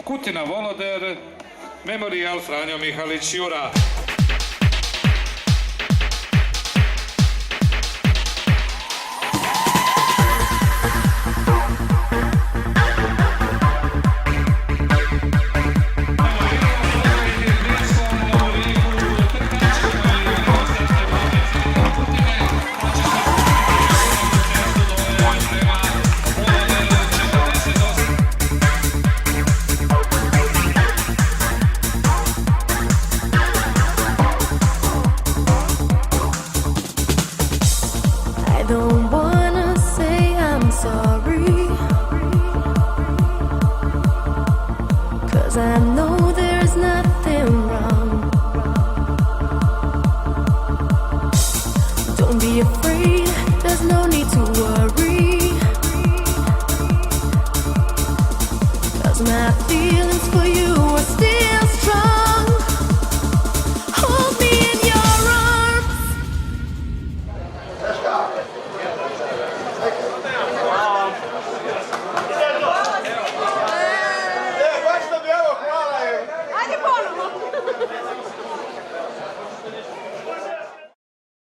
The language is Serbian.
Kutina Voloder, Memorijal Franjo Mihalić Jura. Don't wanna say I'm sorry, 'cause I know there's nothing wrong. Don't be afraid, there's no need to worry, 'cause my feelings for you are still